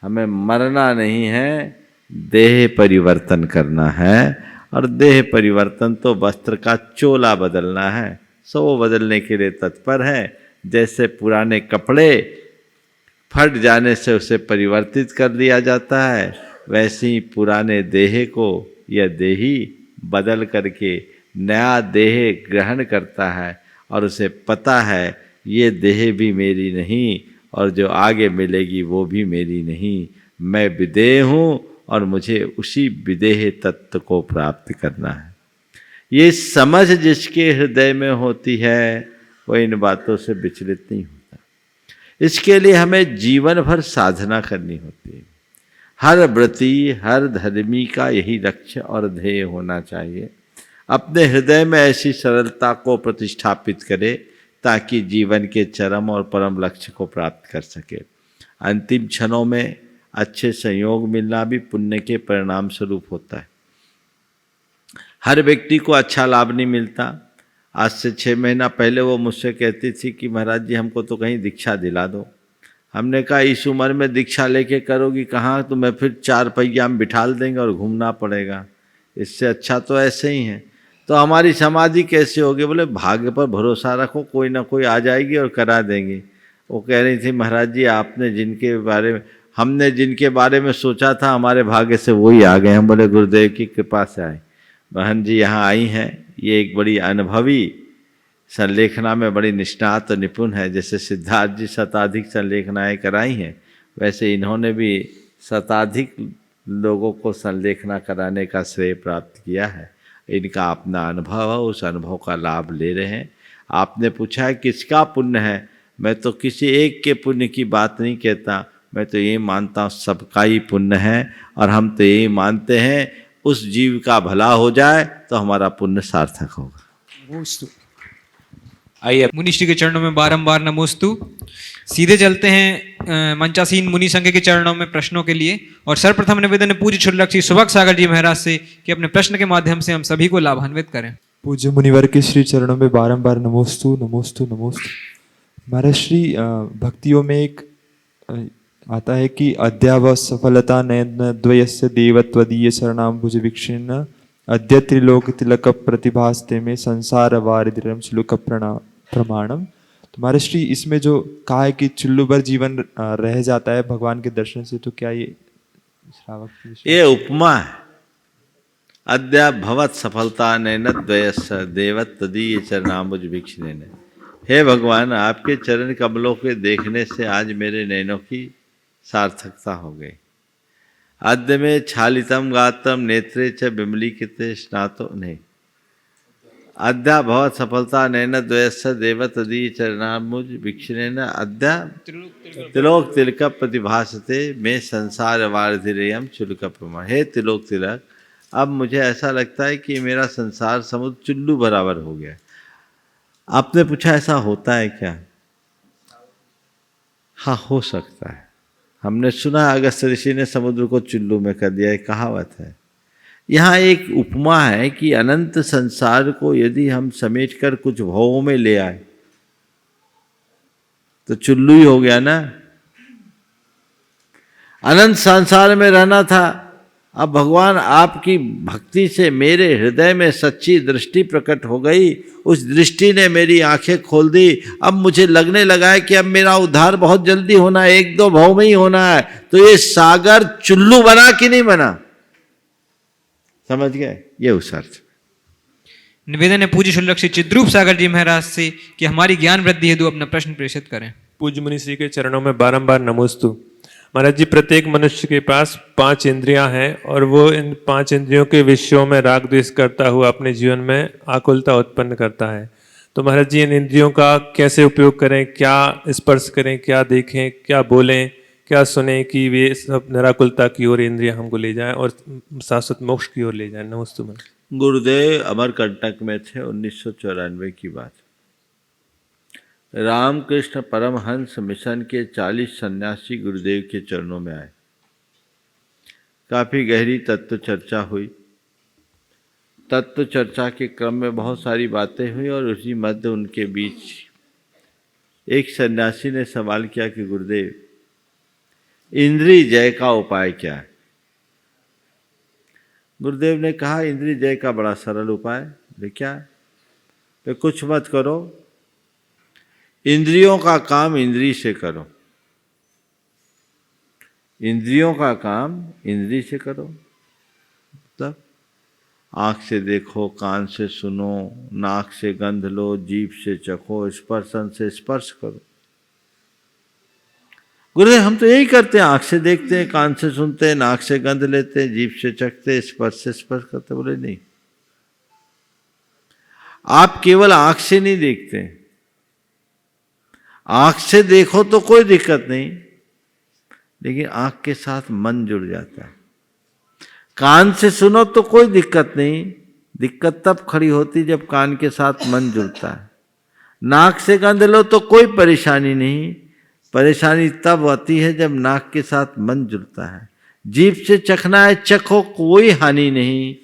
हमें मरना नहीं है, देह परिवर्तन करना है, और देह परिवर्तन तो वस्त्र का चोला बदलना है। सो वो बदलने के लिए तत्पर है। जैसे पुराने कपड़े फट जाने से उसे परिवर्तित कर दिया जाता है, वैसे ही पुराने देह को यह देही बदल करके नया देह ग्रहण करता है, और उसे पता है ये देह भी मेरी नहीं, और जो आगे मिलेगी वो भी मेरी नहीं। मैं विदेह हूँ, और मुझे उसी विदेह तत्व को प्राप्त करना है। ये समझ जिसके हृदय में होती है वो इन बातों से विचलित नहीं होता। इसके लिए हमें जीवन भर साधना करनी होती है। हर व्रती, हर धर्मी का यही लक्ष्य और ध्येय होना चाहिए। अपने हृदय में ऐसी सरलता को प्रतिष्ठापित करे ताकि जीवन के चरम और परम लक्ष्य को प्राप्त कर सके। अंतिम क्षणों में अच्छे संयोग मिलना भी पुण्य के परिणाम स्वरूप होता है। हर व्यक्ति को अच्छा लाभ नहीं मिलता। आज से 6 महीना पहले वो मुझसे कहती थी कि महाराज जी हमको तो कहीं दीक्षा दिला दो। हमने कहा इस उम्र में दीक्षा लेके करोगी कहाँ, तुम्हें फिर 4 पहिया में बिठाल देंगे और घूमना पड़ेगा, इससे अच्छा तो ऐसे ही है। तो हमारी समाधि कैसे होगी? बोले भाग्य पर भरोसा रखो, कोई ना कोई आ जाएगी और करा देंगी। वो कह रही थी महाराज जी आपने जिनके बारे में, हमने जिनके बारे में सोचा था हमारे भाग्य से वही आ गए। हम बोले गुरुदेव की कृपा से आए। बहन जी यहाँ आई हैं, ये एक बड़ी अनुभवी संलेखना में बड़ी निष्णात और निपुण है। जैसे सिद्धार्थ जी शताधिक संलेखनाएँ कराई हैं, वैसे इन्होंने भी शताधिक लोगों को संलेखना कराने का श्रेय प्राप्त किया है। इनका अपना अनुभव है, उस अनुभव का लाभ ले रहे हैं। आपने पूछा है किसका पुण्य है, मैं तो किसी एक के पुण्य की बात नहीं कहता, मैं तो ये मानता हूँ सबका ही पुण्य है। और हम तो यही मानते हैं उस जीव का भला हो जाए तो हमारा पुण्य सार्थक होगा। आइए मुनिश्री के चरणों में बारंबार नमोस्तु। सीधे चलते हैं मंचासीन मुनि संघ के चरणों में प्रश्नों के लिए। और सर्वप्रथम निवेदन है पूज्य क्षुल्लक श्री सुभग सागर जी महाराज से कि अपने प्रश्न के माध्यम से हम सभी को लाभान्वित करें। पूज्य मुनिवर के श्री चरणों में बारंबार नमोस्तु नमोस्तु नमोस्तु। महाराज श्री भक्तियों में एक आता है कि अद्याव सफलता नयन द्वयस्य देवत्वदीय शरणाम्बुज वीक्षण अद्य त्रिलोक तिलक प्रतिभास्ते में संसार वारिद्रम श्लोक प्रमाणम। तो महाराज श्री इसमें जो कहा है कि चुल्लू भर जीवन रह जाता है भगवान के दर्शन से, तो क्या ये श्रावक ये उपमा है। अद्या भवत सफलता नयन द्वयस्य देवत्वदीय चरणाम्बुज वीक्षण। हे भगवान, आपके चरण कमलों के देखने से आज मेरे नयनों की सार्थकता हो गई। अद्य में छालितम गातम नेत्रे च विमलीकृते स्नातो नहीं। अद्या भवत सफलता नयन द्वयस्य देवतदीय चरणाम्बुज वीक्षणेन अद्या तिलोक तिलक प्रतिभासते में संसार वारिधिरेयम चुल्लुक प्रमाण। हे तिलोक तिलक, अब मुझे ऐसा लगता है कि मेरा संसार समुद्र चुल्लू बराबर हो गया। आपने पूछा ऐसा होता है क्या? हाँ, हो सकता है। हमने सुना अगस्त ऋषि ने समुद्र को चुल्लू में कर दिया, एक कहावत है। यहाँ एक उपमा है कि अनंत संसार को यदि हम समेटकर कुछ भावों में ले आए तो चुल्लू ही हो गया ना। अनंत संसार में रहना था, अब भगवान आपकी भक्ति से मेरे हृदय में सच्ची दृष्टि प्रकट हो गई, उस दृष्टि ने मेरी आंखें खोल दी। अब मुझे लगने लगा है कि अब मेरा उद्धार बहुत जल्दी होना है, एक दो भाव में ही होना है। तो ये सागर चुल्लू बना कि नहीं बना? समझ गए? ये उस अर्थ। निवेदन है पूज्य क्षुल्लक श्री चिद्रूप सागर जी महाराज से कि हमारी ज्ञान वृद्धि हेतु अपना प्रश्न प्रेषित करें। पूज्य मुनि श्री के चरणों में बारंबार नमोस्तु। महाराज जी, प्रत्येक मनुष्य के पास 5 इंद्रियां हैं और वो इन 5 इंद्रियों के विषयों में राग द्वेष करता हुआ अपने जीवन में आकुलता उत्पन्न करता है। तो महाराज जी, इन इंद्रियों का कैसे उपयोग करें, क्या स्पर्श करें, क्या देखें, क्या बोलें, क्या सुने कि वे सब निराकुलता की ओर इंद्रियां हमको ले जाएं और शाश्वत मोक्ष की ओर ले जाएं। नमस्ते। गुरुदेव अमरकंटक में थे, 1994 की बात। रामकृष्ण परमहंस मिशन के 40 सन्यासी गुरुदेव के चरणों में आए। काफ़ी गहरी तत्व चर्चा हुई। तत्व चर्चा के क्रम में बहुत सारी बातें हुई और उसी मध्य उनके बीच एक सन्यासी ने सवाल किया कि गुरुदेव, इंद्रिय जय का उपाय क्या है? गुरुदेव ने कहा, इंद्रिय जय का बड़ा सरल उपाय है। क्या? तो कुछ मत करो, इंद्रियों का काम इंद्रिय से करो। इंद्रियों का काम इंद्रिय से करो मतलब आँख से देखो, कान से सुनो, नाक से गंध लो, जीभ से चखो, स्पर्शन से स्पर्श करो। गुरुदेव, हम तो यही करते हैं, आँख से देखते हैं, कान से सुनते हैं, नाक से गंध लेते हैं, जीभ से चखते, स्पर्श से स्पर्श करते। बोले नहीं, आप केवल आँख से नहीं देखते। आँख से देखो तो कोई दिक्कत नहीं, लेकिन आँख के साथ मन जुड़ जाता है। कान से सुनो तो कोई दिक्कत नहीं, दिक्कत तब खड़ी होती जब कान के साथ मन जुड़ता है। नाक से गंध लो तो कोई परेशानी नहीं, परेशानी तब आती है जब नाक के साथ मन जुड़ता है। जीभ से चखना है, चखो, कोई हानि नहीं,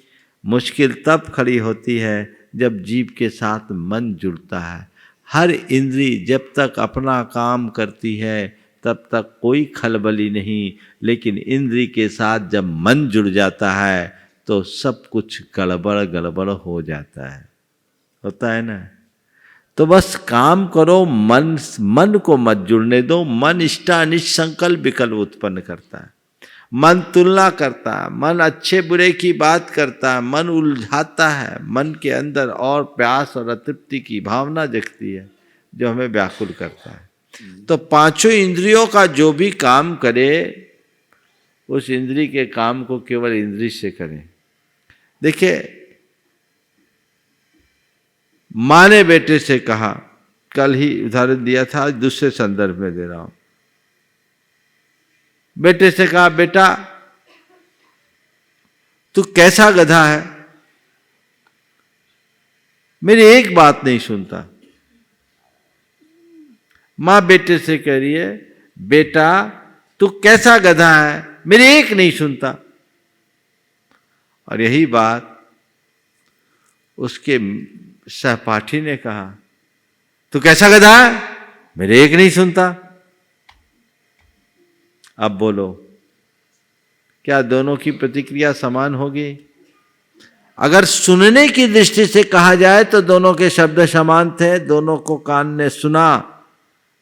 मुश्किल तब खड़ी होती है जब जीभ के साथ मन जुड़ता है। हर इंद्रिय जब तक अपना काम करती है तब तक कोई खलबली नहीं, लेकिन इंद्रिय के साथ जब मन जुड़ जाता है तो सब कुछ गड़बड़ गड़बड़ हो जाता है। होता है ना? तो बस काम करो, मन को मत जुड़ने दो। मन इष्टानिष्ट संकल्प विकल्प उत्पन्न करता है। मन तुलना करता है, मन अच्छे बुरे की बात करता है, मन उलझाता है, मन के अंदर और प्यास और अतृप्ति की भावना जगती है जो हमें व्याकुल करता है। तो पांचों इंद्रियों का जो भी काम करे उस इंद्री के काम को केवल इंद्री से करें। देखिए, माँ ने बेटे से कहा, कल ही उदाहरण दिया था, आज दूसरे संदर्भ में दे रहा हूं। बेटे से कहा, बेटा तू कैसा गधा है, मेरी एक बात नहीं सुनता। मां बेटे से कह रही है, बेटा तू कैसा गधा है, मेरी एक नहीं सुनता। और यही बात उसके सहपाठी ने कहा, तू कैसा गधा है, मेरी एक नहीं सुनता। अब बोलो, क्या दोनों की प्रतिक्रिया समान होगी? अगर सुनने की दृष्टि से कहा जाए तो दोनों के शब्द समान थे, दोनों को कान ने सुना,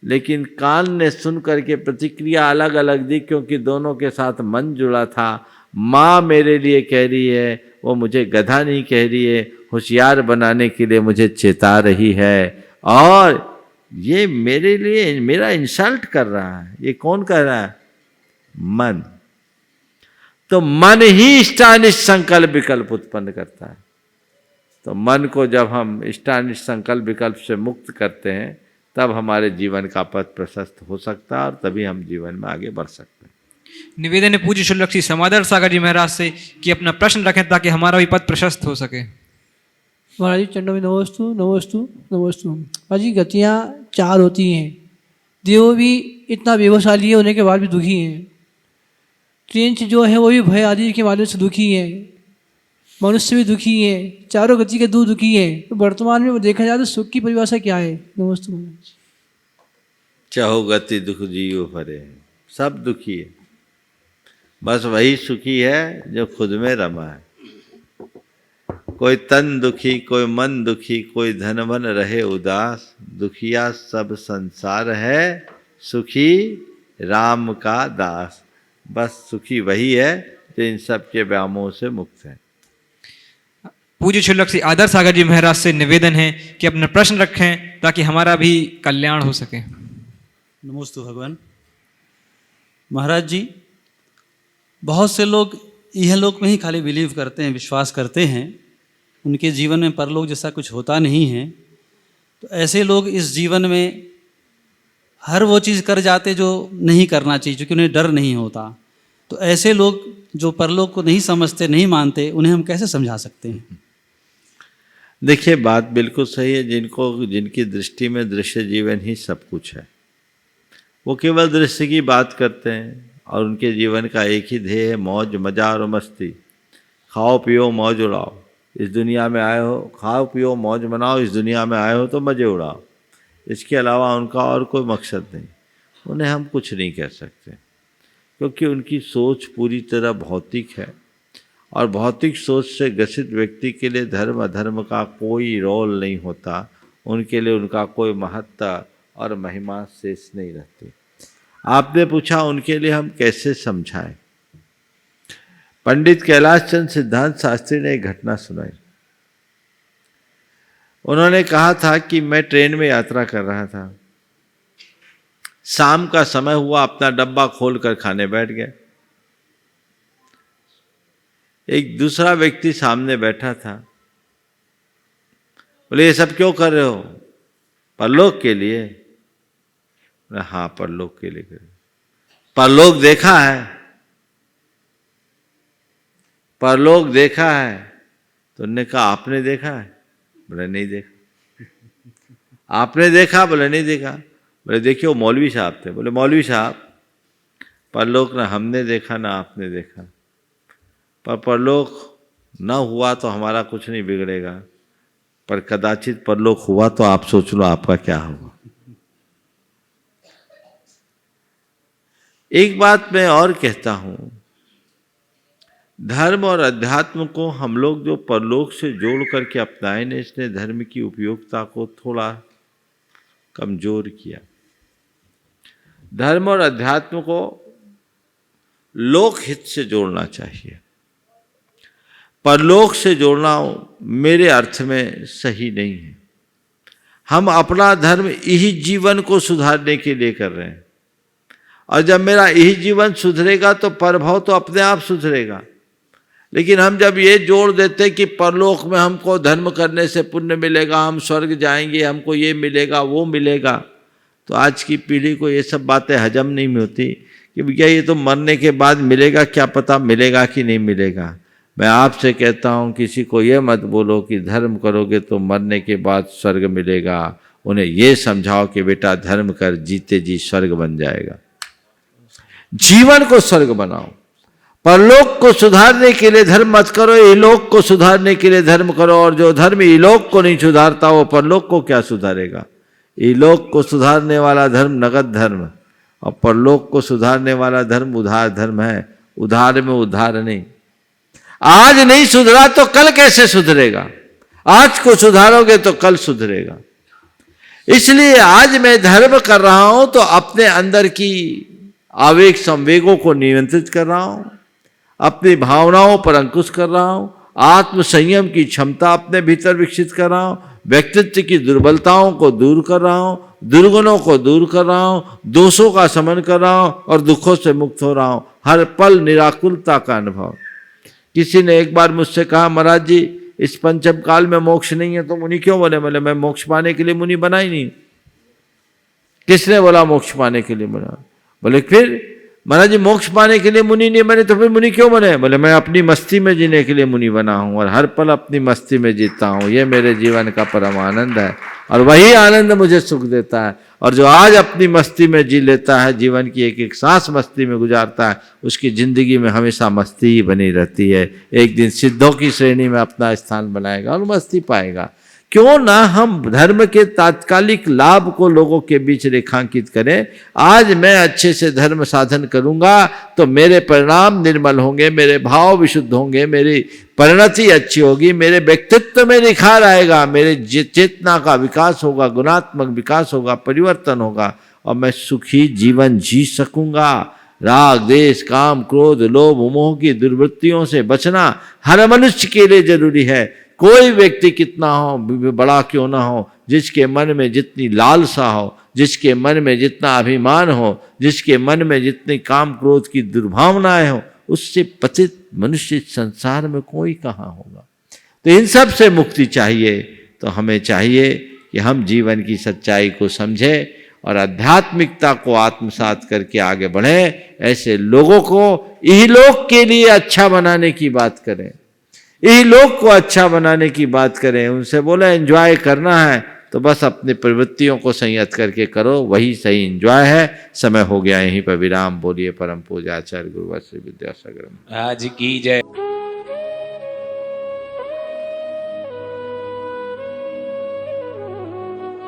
लेकिन कान ने सुन करके प्रतिक्रिया अलग अलग दी, क्योंकि दोनों के साथ मन जुड़ा था। माँ मेरे लिए कह रही है, वो मुझे गधा नहीं कह रही है, होशियार बनाने के लिए मुझे चेता रही है, और ये मेरे लिए मेरा इंसल्ट कर रहा है। ये कौन कर रहा है? मन। तो मन ही इष्टानिष्ट संकल्प विकल्प उत्पन्न करता है। तो मन को जब हम इष्टानिष्ट संकल्प विकल्प से मुक्त करते हैं, तब हमारे जीवन का पथ प्रशस्त हो सकता है, और तभी हम जीवन में आगे बढ़ सकते हैं। निवेदन है पूज्य शुल्लक श्री समादर सागर जी महाराज से कि अपना प्रश्न रखें ताकि हमारा भी पथ प्रशस्त हो सके। महाराज जी चरणों में नमोस्तु नमोस्तु नमोस्तु। महाराज जी गतियाँ चार होती हैं, देव भी इतना व्यवशाली होने के बाद भी दुखी हैं, ट्रेंच जो है वो भी भय आदि के माध्यम से दुखी है, मनुष्य भी दुखी है, चारों गति के दो दुखी हैं। तो वर्तमान में देखा जाए तो सुख की परिभाषा क्या है? नमस्ते महाराज। चाहो गति दुख जियो भरे, सब दुखी है, बस वही सुखी है जो खुद में रमा है। कोई तन दुखी, कोई मन दुखी, कोई धन मन रहे उदास, दुखिया सब संसार है, सुखी राम का दास। बस सुखी वही है जो इन सब के व्यामोह से मुक्त है। पूज्य शुल्लक श्री आदर सागर जी महाराज से निवेदन है कि अपना प्रश्न रखें ताकि हमारा भी कल्याण हो सके। नमोस्तु भगवान। महाराज जी, बहुत से लोग यह लोक में ही खाली बिलीव करते हैं, विश्वास करते हैं, उनके जीवन में परलोक जैसा कुछ होता नहीं है। तो ऐसे लोग इस जीवन में हर वो चीज़ कर जाते जो नहीं करना चाहिए, क्योंकि उन्हें डर नहीं होता। तो ऐसे लोग जो परलोक को नहीं समझते, नहीं मानते, उन्हें हम कैसे समझा सकते हैं? देखिए, बात बिल्कुल सही है। जिनकी दृष्टि में दृश्य जीवन ही सब कुछ है, वो केवल दृश्य की बात करते हैं, और उनके जीवन का एक ही ध्येय है, मौज मजा और मस्ती। खाओ पियो मौज उड़ाओ, इस दुनिया में आए हो, खाओ पियो मौज मनाओ, इस दुनिया में आए हो तो मजे उड़ाओ। इसके अलावा उनका और कोई मकसद नहीं। उन्हें हम कुछ नहीं कह सकते, क्योंकि उनकी सोच पूरी तरह भौतिक है, और भौतिक सोच से ग्रसित व्यक्ति के लिए धर्म अधर्म का कोई रोल नहीं होता। उनके लिए उनका कोई महत्ता और महिमा शेष नहीं रहती। आपने पूछा उनके लिए हम कैसे समझाएं? पंडित कैलाश चंद्र सिद्धांत शास्त्री ने एक घटना सुनाई। उन्होंने कहा था कि मैं ट्रेन में यात्रा कर रहा था, शाम का समय हुआ, अपना डब्बा खोलकर खाने बैठ गए। एक दूसरा व्यक्ति सामने बैठा था। बोले, ये सब क्यों कर रहे हो? परलोक के लिए। हाँ, परलोक के लिए। परलोक देखा है? परलोक देखा है? तो उन्होंने कहा, आपने देखा है? बोले, नहीं देखा। आपने देखा? बोले, नहीं देखा। बोले, देखिए वो मौलवी साहब थे। बोले, मौलवी साहब, परलोक ना हमने देखा ना आपने देखा, पर परलोक न हुआ तो हमारा कुछ नहीं बिगड़ेगा, पर कदाचित परलोक हुआ तो आप सोच लो आपका क्या होगा। एक बात मैं और कहता हूं, धर्म और अध्यात्म को हम लोग जो परलोक से जोड़ करके अपनाए ने, इसने धर्म की उपयोगिता को थोड़ा कमजोर किया। धर्म और अध्यात्म को लोक हित से जोड़ना चाहिए। परलोक से जोड़ना मेरे अर्थ में सही नहीं है। हम अपना धर्म यही जीवन को सुधारने के लिए कर रहे हैं, और जब मेरा यही जीवन सुधरेगा तो परभव तो अपने आप सुधरेगा। लेकिन हम जब ये जोड़ देते कि परलोक में हमको धर्म करने से पुण्य मिलेगा, हम स्वर्ग जाएंगे, हमको ये मिलेगा वो मिलेगा, तो आज की पीढ़ी को ये सब बातें हजम नहीं होती कि भैया ये तो मरने के बाद मिलेगा, क्या पता मिलेगा कि नहीं मिलेगा। मैं आपसे कहता हूँ किसी को ये मत बोलो कि धर्म करोगे तो मरने के बाद स्वर्ग मिलेगा। उन्हें ये समझाओ कि बेटा धर्म कर, जीते जी स्वर्ग बन जाएगा। जीवन को स्वर्ग बनाओ। परलोक को सुधारने के लिए धर्म मत करो, इलोक को सुधारने के लिए धर्म करो। और जो धर्म इलोक को नहीं सुधारता वो परलोक को क्या सुधारेगा। इलोक को सुधारने वाला धर्म नगद धर्म, और परलोक को सुधारने वाला धर्म उधार धर्म है। उधार में उधार नहीं। आज नहीं सुधरा तो कल कैसे सुधरेगा। आज को सुधारोगे तो कल सुधरेगा। इसलिए आज मैं धर्म कर रहा हूं तो अपने अंदर की आवेग संवेगों को नियंत्रित कर रहा हूं, अपनी भावनाओं पर अंकुश कर रहा हूं, आत्म संयम की क्षमता अपने भीतर विकसित कर रहा हूं, व्यक्तित्व की दुर्बलताओं को दूर कर रहा हूं, दुर्गुणों को दूर कर रहा हूं, दोषों का शमन कर रहा हूं और दुखों से मुक्त हो रहा हूं। हर पल निराकुलता का अनुभव। किसी ने एक बार मुझसे कहा, महाराज जी इस पंचम काल में मोक्ष नहीं है तो मुनि क्यों बने? बोले मैं मोक्ष पाने के लिए मुनि बना ही नहीं। किसने बोला मोक्ष पाने के लिए बना? बोले फिर महाराज जी मोक्ष पाने के लिए मुनि नहीं बने तो फिर मुनि क्यों बने? बोले मैं अपनी मस्ती में जीने के लिए मुनि बना हूं और हर पल अपनी मस्ती में जीता हूं। ये मेरे जीवन का परम आनंद है और वही आनंद मुझे सुख देता है। और जो आज अपनी मस्ती में जी लेता है, जीवन की एक एक सांस मस्ती में गुजारता है, उसकी जिंदगी में हमेशा मस्ती ही बनी रहती है। एक दिन सिद्धों की श्रेणी में अपना स्थान बनाएगा और मस्ती पाएगा। क्यों ना हम धर्म के तात्कालिक लाभ को लोगों के बीच रेखांकित करें। आज मैं अच्छे से धर्म साधन करूंगा तो मेरे परिणाम निर्मल होंगे, मेरे भाव विशुद्ध होंगे, मेरी परिणति अच्छी होगी, मेरे व्यक्तित्व में निखार आएगा, मेरे चेतना का विकास होगा, गुणात्मक विकास होगा, परिवर्तन होगा और मैं सुखी जीवन जी सकूंगा। राग द्वेष काम क्रोध लोभ मोह की दुर्वृत्तियों से बचना हर मनुष्य के लिए जरूरी है। कोई व्यक्ति कितना हो, बड़ा क्यों ना हो, जिसके मन में जितनी लालसा हो, जिसके मन में जितना अभिमान हो, जिसके मन में जितनी काम क्रोध की दुर्भावनाएं हो, उससे पतित मनुष्य संसार में कोई कहाँ होगा। तो इन सब से मुक्ति चाहिए तो हमें चाहिए कि हम जीवन की सच्चाई को समझें और आध्यात्मिकता को आत्मसात करके आगे बढ़ें। ऐसे लोगों को इहलोक के लिए अच्छा बनाने की बात करें, यही लोग को अच्छा बनाने की बात करें। उनसे बोले एंजॉय करना है तो बस अपनी प्रवृत्तियों को संयत करके करो, वही सही एंजॉय है। समय हो गया यहीं पर विराम। बोलिए परम पूज्य आचार्य गुरुवर श्री विद्यासागर आज की जय।